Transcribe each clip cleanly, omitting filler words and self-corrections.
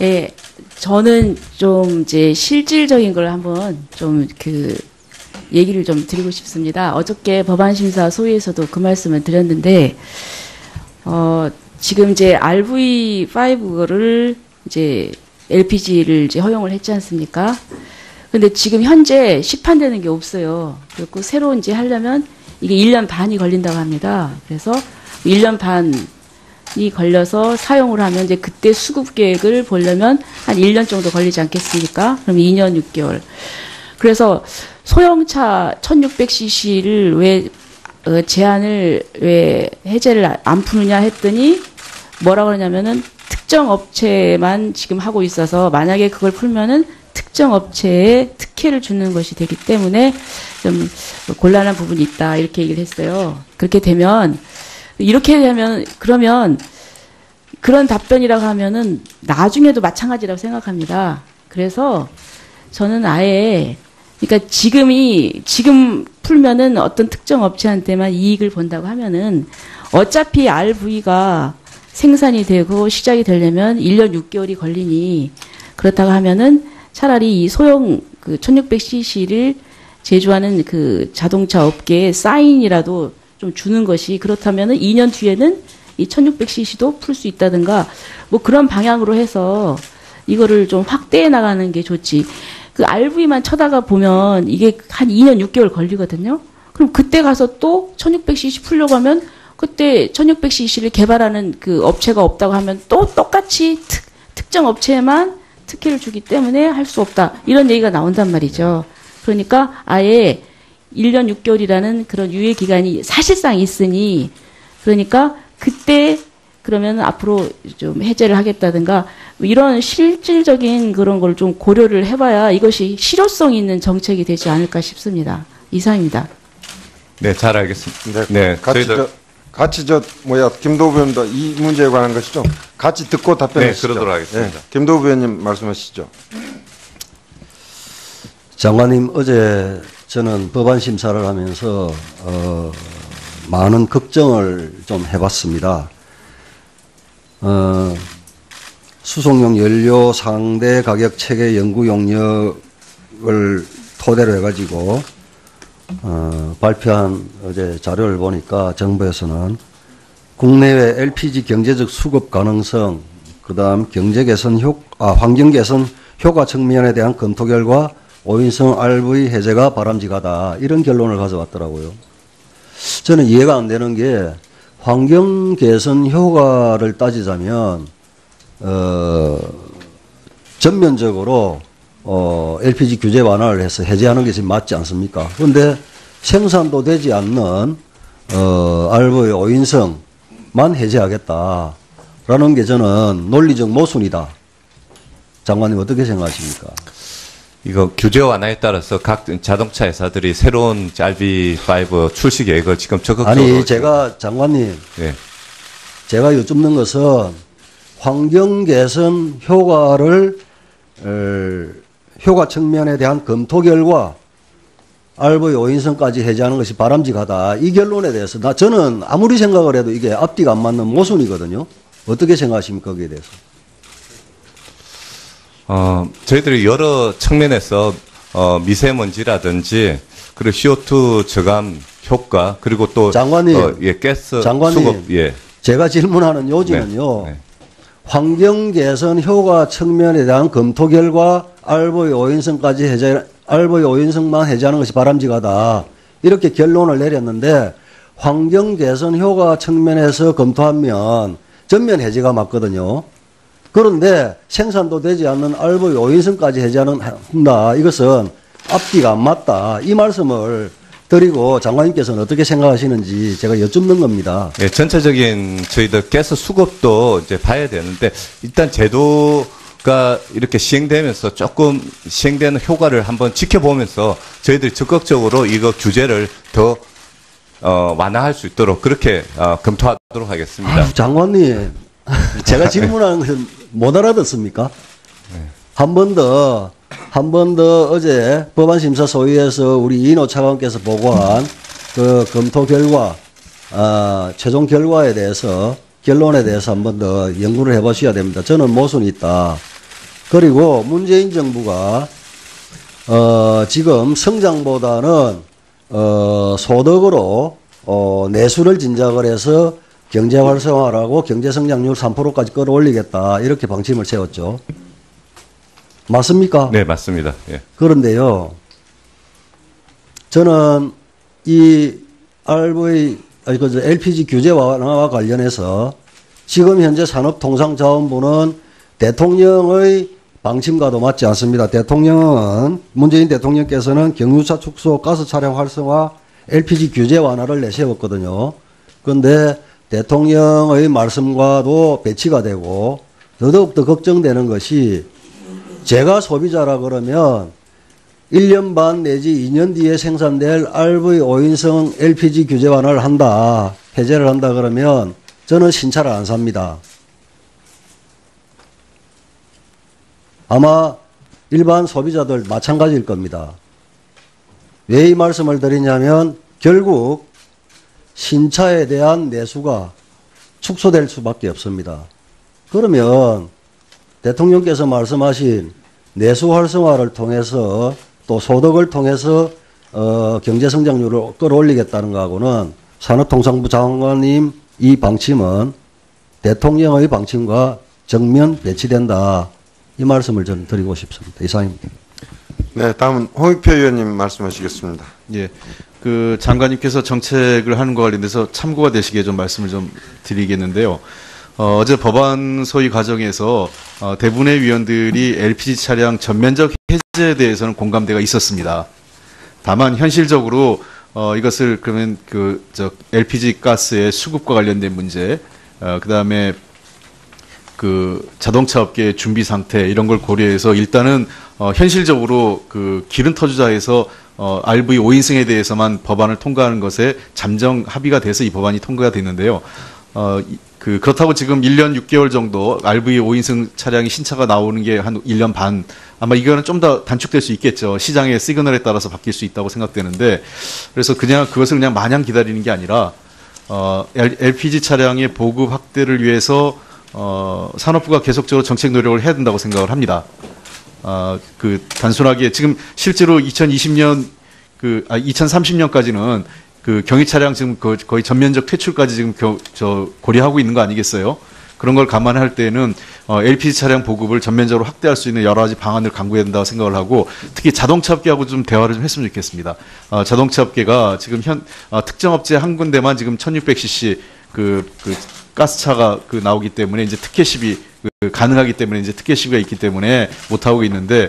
예, 저는 좀 이제 실질적인 걸 한번 좀 얘기를 좀 드리고 싶습니다. 어저께 법안심사 소위에서도 그 말씀을 드렸는데, 지금 이제 RV5를 이제 LPG를 이제 허용을 했지 않습니까? 근데 지금 현재 시판되는 게 없어요. 그리고 새로 이제 하려면 이게 1년 반이 걸린다고 합니다. 그래서 1년 반이 걸려서 사용을 하면 이제 그때 수급 계획을 보려면 한 1년 정도 걸리지 않겠습니까? 그럼 2년 6개월. 그래서 소형차 1600cc를 왜 제한을 왜 해제를 안 푸느냐 했더니 뭐라고 그러냐면은 특정 업체만 지금 하고 있어서 만약에 그걸 풀면은 특정 업체에 특혜를 주는 것이 되기 때문에 좀 곤란한 부분이 있다 이렇게 얘기를 했어요. 그렇게 되면 그러면 그런 답변이라고 하면은 나중에도 마찬가지라고 생각합니다. 그래서 저는 아예 그러니까 지금 풀면은 어떤 특정 업체한테만 이익을 본다고 하면은 어차피 RV가 생산이 되고 시작이 되려면 1년 6개월이 걸리니 그렇다고 하면은 차라리 이 소형 1600cc를 제조하는 그 자동차 업계에 사인이라도 좀 주는 것이 그렇다면은 2년 뒤에는 이 1600cc도 풀 수 있다든가 뭐 그런 방향으로 해서 이거를 좀 확대해 나가는 게 좋지. 그 RV만 쳐다가 보면 이게 한 2년 6개월 걸리거든요. 그럼 그때 가서 또 1600cc 풀려고 하면 그때 1600cc를 개발하는 그 업체가 없다고 하면 또 똑같이 특정 업체에만 특혜를 주기 때문에 할 수 없다. 이런 얘기가 나온단 말이죠. 그러니까 아예 1년 6개월이라는 그런 유예 기간이 사실상 있으니 그러니까 그때 그러면 앞으로 좀 해제를 하겠다든가 이런 실질적인 그런 걸 좀 고려를 해봐야 이것이 실효성 있는 정책이 되지 않을까 싶습니다. 이상입니다. 네, 잘 알겠습니다. 네, 김도부 의원도 이 문제에 관한 것이죠. 같이 듣고 답변해 주시죠. 네, 그러도록 하겠습니다. 네, 김도부 의원님 말씀하시죠. 장관님, 어제 저는 법안 심사를 하면서 많은 걱정을 좀 해봤습니다. 수송용 연료 상대 가격 체계 연구 용역을 토대로 해가지고 발표한 어제 자료를 보니까 정부에서는 국내외 LPG 경제적 수급 가능성, 그다음 환경 개선 효과 측면에 대한 검토 결과 오인성 RV 해제가 바람직하다 이런 결론을 가져왔더라고요. 저는 이해가 안 되는 게 환경 개선 효과를 따지자면 전면적으로 LPG 규제 완화를 해서 해제하는 것이 맞지 않습니까? 그런데 생산도 되지 않는 RV 오인성만 해제하겠다라는 게 저는 논리적 모순이다. 장관님 어떻게 생각하십니까? 이거 규제 완화에 따라서 각 자동차 회사들이 새로운 RV5 출시 계획을 지금 적극적으로 장관님, 네. 제가 여쭙는 것은 환경 개선 효과 측면에 대한 검토 결과 RV 오인성까지 해제하는 것이 바람직하다. 이 결론에 대해서 저는 아무리 생각을 해도 이게 앞뒤가 안 맞는 모순이거든요. 어떻게 생각하십니까? 거기에 대해서. 저희들이 여러 측면에서 미세먼지라든지 그리고 CO2 저감 효과 그리고 또 장관님, 가스 장관님, 수급 제가 질문하는 요지는요. 네. 환경 개선 효과 측면에 대한 검토 결과 RV 오인성만 해제하는 것이 바람직하다. 이렇게 결론을 내렸는데 환경 개선 효과 측면에서 검토하면 전면 해제가 맞거든요. 그런데 생산도 되지 않는 RV 오인성까지 해제한다. 이것은 앞뒤가 안 맞다. 이 말씀을 드리고 장관님께서는 어떻게 생각하시는지 제가 여쭙는 겁니다. 네, 전체적인 저희들 가스 수급도 이제 봐야 되는데 일단 제도가 이렇게 시행되면서 조금 시행되는 효과를 한번 지켜보면서 저희들이 적극적으로 이거 규제를 더 완화할 수 있도록 그렇게 검토하도록 하겠습니다. 장관님, 제가 질문하는 것은 못 알아듣습니까? 네. 한 번 더 어제 법안심사 소위에서 우리 이인호 차관께서 보고한 그 검토 결과, 최종 결론에 대해서 한 번 더 연구를 해보셔야 됩니다. 저는 모순이 있다. 그리고 문재인 정부가 지금 성장보다는 소득으로 내수를 진작을 해서 경제 활성화라고 경제 성장률 3%까지 끌어올리겠다 이렇게 방침을 세웠죠. 맞습니까? 네, 맞습니다. 예. 그런데요, 저는 이 LPG 규제 완화와 관련해서 지금 현재 산업통상자원부는 대통령의 방침과도 맞지 않습니다. 대통령은, 문재인 대통령께서는 경유차 축소, 가스 차량 활성화, LPG 규제 완화를 내세웠거든요. 그런데 대통령의 말씀과도 배치가 되고 더더욱더 걱정되는 것이 제가 소비자라 그러면 1년 반 내지 2년 뒤에 생산될 RV 5인승 LPG 규제 완화를 한다, 해제를 한다 그러면 저는 신차를 안 삽니다. 아마 일반 소비자들 마찬가지일 겁니다. 왜 이 말씀을 드리냐면 결국 신차에 대한 내수가 축소될 수밖에 없습니다. 그러면 대통령께서 말씀하신 내수 활성화를 통해서 또 소득을 통해서 경제 성장률을 끌어올리겠다는 거하고는 산업통상부 장관님 이 방침은 대통령의 방침과 정면 배치된다. 이 말씀을 저는 드리고 싶습니다. 이상입니다. 네, 다음은 홍익표 의원님 말씀하시겠습니다. 예. 그 장관님께서 정책을 하는 것과 관련돼서 참고가 되시기에 좀 말씀을 좀 드리겠는데요. 어제 법안 소위 과정에서 대부분의 위원들이 LPG 차량 전면적 해제에 대해서는 공감대가 있었습니다. 다만 현실적으로 이것을 그러면 LPG 가스의 수급과 관련된 문제, 그다음에 그 자동차 업계의 준비 상태 이런 걸 고려해서 일단은 현실적으로 그 기름 터주자에서 RV 5인승에 대해서만 법안을 통과하는 것에 잠정 합의가 돼서 이 법안이 통과가 됐는데요. 그렇다고 지금 1년 6개월 정도 RV 5인승 차량이 신차가 나오는 게 한 1년 반, 아마 이거는 좀 더 단축될 수 있겠죠. 시장의 시그널에 따라서 바뀔 수 있다고 생각되는데, 그래서 그것을 그냥 마냥 기다리는 게 아니라 LPG 차량의 보급 확대를 위해서 산업부가 계속적으로 정책 노력을 해야 된다고 생각을 합니다. 단순하게 지금 실제로 2020년 2030년까지는 그 경유 차량 지금 거의 전면적 퇴출까지 지금 고려하고 있는 거 아니겠어요? 그런 걸 감안할 때는 LPG 차량 보급을 전면적으로 확대할 수 있는 여러 가지 방안을 강구해야 된다고 생각을 하고, 특히 자동차 업계하고 좀 대화를 좀 했으면 좋겠습니다. 자동차 업계가 지금 특정 업체 한 군데만 지금 1600cc 가스차가 나오기 때문에 이제 특혜시비 가능하기 때문에 이제 특혜시비가 있기 때문에 못하고 있는데,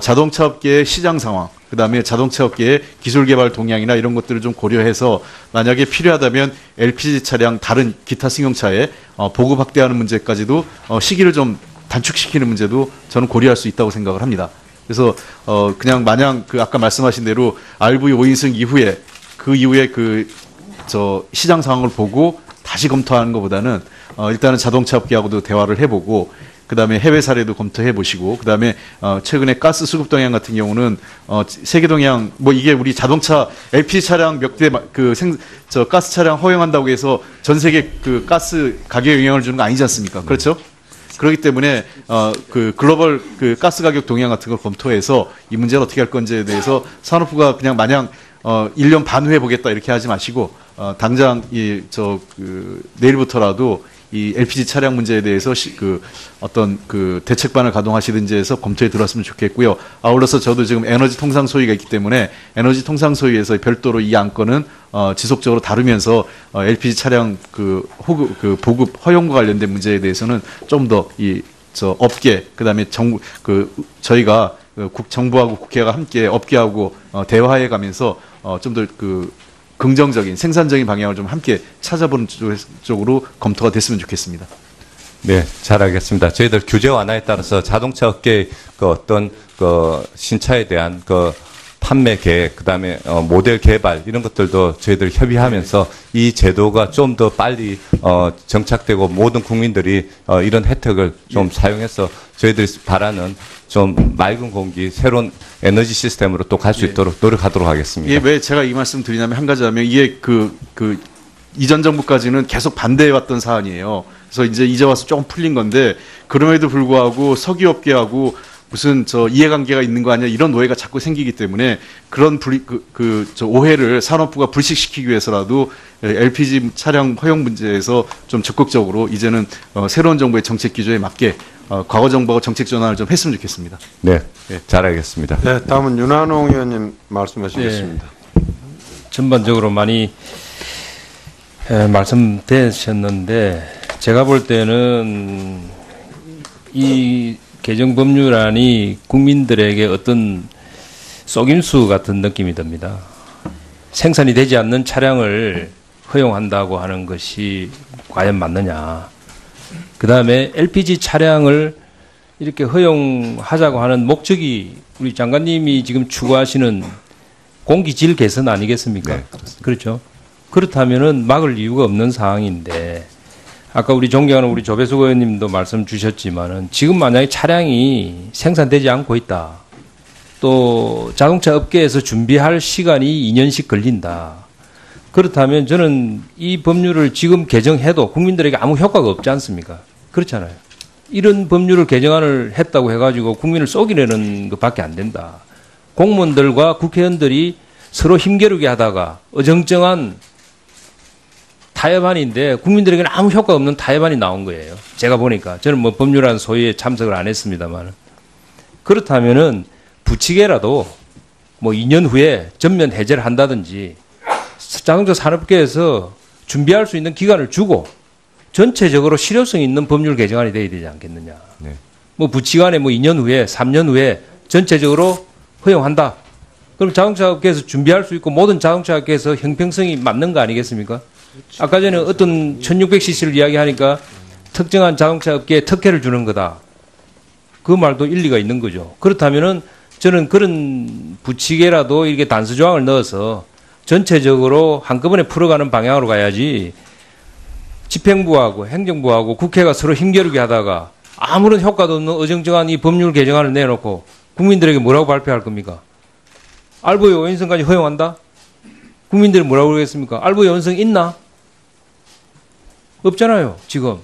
자동차 업계의 시장 상황, 그 다음에 자동차 업계의 기술 개발 동향이나 이런 것들을 좀 고려해서 만약에 필요하다면 LPG 차량 다른 기타 승용차에 보급 확대하는 문제까지도 시기를 좀 단축시키는 문제도 저는 고려할 수 있다고 생각을 합니다. 그래서 그냥 마냥 아까 말씀하신 대로 RV 5인승 이후에 시장 상황을 보고 다시 검토하는 것보다는 일단은 자동차 업계하고도 대화를 해보고, 그 다음에 해외 사례도 검토해 보시고, 그 다음에 최근에 가스 수급 동향 같은 경우는 세계 동향, 이게 우리 자동차 LPG 차량 몇 대 가스 차량 허용한다고 해서 전 세계 가스 가격에 영향을 주는 거 아니지 않습니까? 그렇죠? 그렇기 때문에 글로벌 가스 가격 동향 같은 걸 검토해서 이 문제를 어떻게 할 건지에 대해서 산업부가 그냥 마냥 1년 반 후에 보겠다 이렇게 하지 마시고, 당장 내일부터라도 이 LPG 차량 문제에 대해서 어떤 대책반을 가동하시든지 해서 검토에 들어왔으면 좋겠고요. 아울러서 저도 지금 에너지 통상 소위가 있기 때문에 에너지 통상 소위에서 별도로 이 안건은 지속적으로 다루면서 LPG 차량 보급 허용과 관련된 문제에 대해서는 좀 더 업계, 그다음에 저희가 정부하고 국회가 함께 업계하고 대화해 가면서 좀 더 긍정적인 생산적인 방향을 좀 함께 찾아보는 쪽으로 검토가 됐으면 좋겠습니다. 네, 잘하겠습니다. 저희들 규제 완화에 따라서 자동차 업계의 어떤 신차에 대한 판매 계획, 그다음에 모델 개발 이런 것들도 저희들 협의하면서 이 제도가 좀 더 빨리 정착되고 모든 국민들이 이런 혜택을 좀 사용해서 저희들이 바라는 좀 맑은 공기, 새로운 에너지 시스템으로 또 갈 수 있도록 노력하도록 하겠습니다. 이게 왜 제가 이 말씀 드리냐면, 한 가지 하면 이게 이전 정부까지는 계속 반대해왔던 사안이에요. 그래서 이제 와서 조금 풀린 건데 그럼에도 불구하고 석유업계하고 무슨 이해관계가 있는 거 아니야 이런 오해가 자꾸 생기기 때문에 그런 오해를 산업부가 불식시키기 위해서라도 LPG 차량 허용 문제에서 좀 적극적으로 이제는 새로운 정부의 정책 기조에 맞게 과거 정부가 정책 전환을 좀 했으면 좋겠습니다. 네, 잘하겠습니다. 네, 다음은 윤한홍 의원님 말씀하시겠습니다. 전반적으로 많이 말씀되셨는데 제가 볼 때는 이 개정 법률안이 국민들에게 어떤 속임수 같은 느낌이 듭니다. 생산이 되지 않는 차량을 허용한다고 하는 것이 과연 맞느냐. 그 다음에 LPG 차량을 이렇게 허용하자고 하는 목적이 우리 장관님이 지금 추구하시는 공기질 개선 아니겠습니까? 네, 그렇습니다. 그렇죠. 그렇다면은 막을 이유가 없는 상황인데 아까 우리 존경하는 우리 조배숙 의원님도 말씀 주셨지만은 지금 만약에 차량이 생산되지 않고 있다. 또 자동차 업계에서 준비할 시간이 2년씩 걸린다. 그렇다면 저는 이 법률을 지금 개정해도 국민들에게 아무 효과가 없지 않습니까? 그렇잖아요. 이런 법률을 개정안을 했다고 해가지고 국민을 속이려는 것밖에 안 된다. 공무원들과 국회의원들이 서로 힘겨루게 하다가 어정쩡한 타협안인데 국민들에게는 아무 효과 없는 타협안이 나온 거예요. 제가 보니까. 저는 뭐 법률안 소위에 참석을 안 했습니다만. 그렇다면은 부치게라도 뭐 2년 후에 전면 해제를 한다든지 자동차 산업계에서 준비할 수 있는 기간을 주고 전체적으로 실효성 있는 법률 개정안이 돼야 되지 않겠느냐. 네. 뭐 부치간에 뭐 2년 후에 3년 후에 전체적으로 허용한다. 그럼 자동차 업계에서 준비할 수 있고 모든 자동차 업계에서 형평성이 맞는 거 아니겠습니까? 아까 전에 어떤 1600cc를 이야기하니까 특정한 자동차 업계에 특혜를 주는 거다. 그 말도 일리가 있는 거죠. 그렇다면은 저는 그런 부치게라도 이렇게 단수 조항을 넣어서 전체적으로 한꺼번에 풀어가는 방향으로 가야지 집행부하고 행정부하고 국회가 서로 힘겨루게 하다가 아무런 효과도 없는 어정쩡한 이 법률 개정안을 내놓고 국민들에게 뭐라고 발표할 겁니까? 알보의 오인성까지 허용한다? 국민들이 뭐라고 그러겠습니까? 알보의 오인성 있나? 없잖아요, 지금.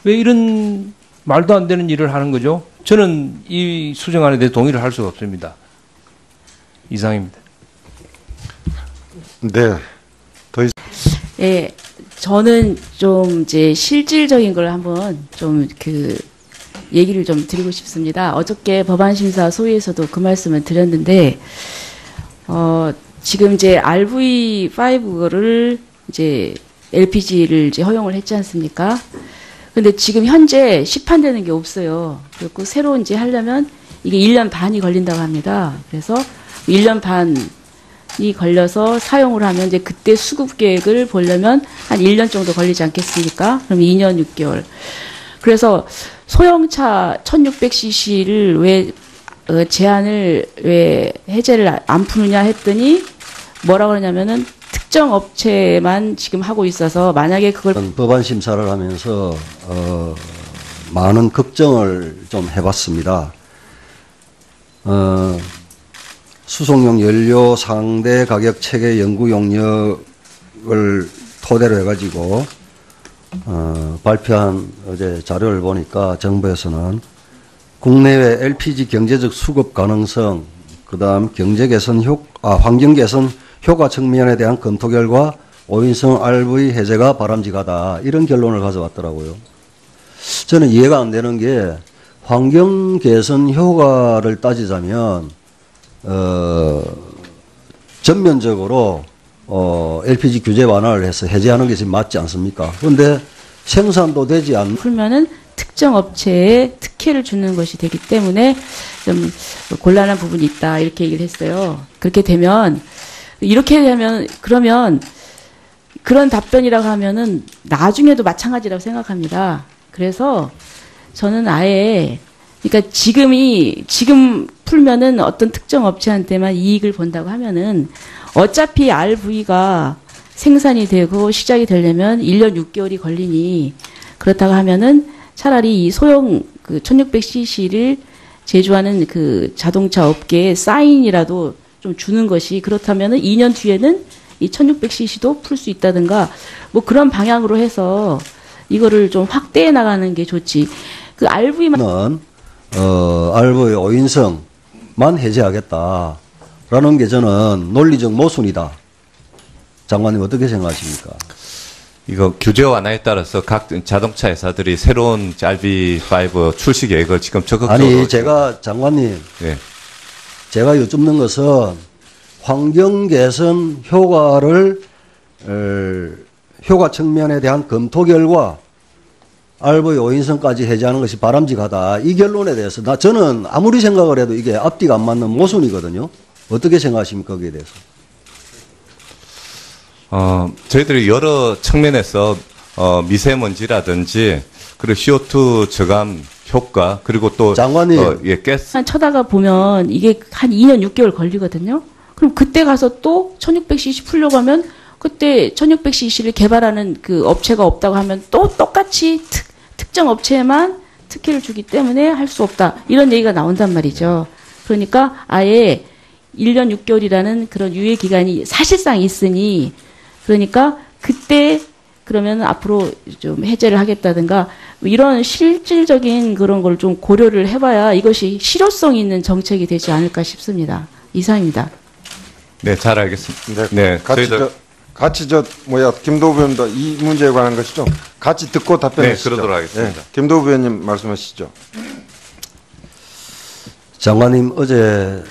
왜 이런 말도 안 되는 일을 하는 거죠? 저는 이 수정안에 대해 동의를 할 수가 없습니다. 이상입니다. 네. 예, 저는 좀 이제 실질적인 걸 한번 좀 얘기를 좀 드리고 싶습니다. 어저께 법안심사 소위에서도 그 말씀을 드렸는데, 지금 이제 RV5를 이제 LPG를 이제 허용을 했지 않습니까? 근데 지금 현재 시판되는 게 없어요. 그리고 새로 이제 하려면 이게 1년 반이 걸린다고 합니다. 그래서 1년 반이 걸려서 사용을 하면 이제 그때 수급 계획을 보려면 한 1년 정도 걸리지 않겠습니까? 그럼 2년 6개월. 그래서 소형차 1600cc를 왜 제한을 왜 해제를 안 푸느냐 했더니 뭐라고 그러냐면은 특정 업체만 지금 하고 있어서 만약에 그걸 법안 심사를 하면서 많은 걱정을 좀 해봤습니다. 수송용 연료 상대 가격 체계 연구 용역을 토대로 해가지고 발표한 어제 자료를 보니까 정부에서는 국내외 LPG 경제적 수급 가능성, 그다음 경제 개선 환경 개선 효과 측면에 대한 검토 결과 오인성 RV 해제가 바람직하다, 이런 결론을 가져왔더라고요. 저는 이해가 안 되는 게 환경 개선 효과를 따지자면 전면적으로 LPG 규제 완화를 해서 해제하는 게 지금 맞지 않습니까? 그런데 생산도 되지 않는 풀면은 특정 업체에 특혜를 주는 것이 되기 때문에 좀 곤란한 부분이 있다, 이렇게 얘기를 했어요. 그렇게 되면 그러면 그런 답변이라고 하면은 나중에도 마찬가지라고 생각합니다. 그래서 저는 아예 그러니까 지금 풀면은 어떤 특정 업체한테만 이익을 본다고 하면은 어차피 RV가 생산이 되고 시작이 되려면 1년 6개월이 걸리니, 그렇다고 하면은 차라리 이 소형 1600cc를 제조하는 그 자동차 업계에 사인이라도 좀 주는 것이, 그렇다면은 2년 뒤에는 이 1600cc도 풀 수 있다든가 뭐 그런 방향으로 해서 이거를 좀 확대해 나가는 게 좋지. 그 RV만 는 RV의 5인승만 해제하겠다라는 게 저는 논리적 모순이다. 장관님 어떻게 생각하십니까? 이거 규제 완화에 따라서 각 자동차 회사들이 새로운 RB5 출시 계획을 지금 적극적으로 아니 제가 장관님 예. 제가 여쭙는 것은 환경 개선 효과를 효과 측면에 대한 검토 결과 RV 5인승까지 해제하는 것이 바람직하다. 이 결론에 대해서 저는 아무리 생각을 해도 이게 앞뒤가 안 맞는 모순이거든요. 어떻게 생각하십니까? 거기에 대해서. 저희들이 여러 측면에서 미세먼지라든지 그리고 CO2 저감 효과 그리고 또 장관님. 예, 가스 쳐다가 보면 이게 한 2년 6개월 걸리거든요. 그럼 그때 가서 또 1600cc 풀려고 하면 그때 1600cc를 개발하는 그 업체가 없다고 하면 또 똑같이 특정 업체에만 특혜를 주기 때문에 할 수 없다. 이런 얘기가 나온단 말이죠. 그러니까 아예 1년 6개월이라는 그런 유예 기간이 사실상 있으니 그러니까 그때 그러면 앞으로 좀 해제를 하겠다든가 이런 실질적인 그런 걸 좀 고려를 해봐야 이것이 실효성 있는 정책이 되지 않을까 싶습니다. 이상입니다. 네, 잘 알겠습니다. 네, 같이 김도부 의원도 이 문제에 관한 것이 좀 같이 듣고 답변해 주시죠. 그러도록 하겠습니다. 김도부 의원님 말씀하시죠. 장관님 어제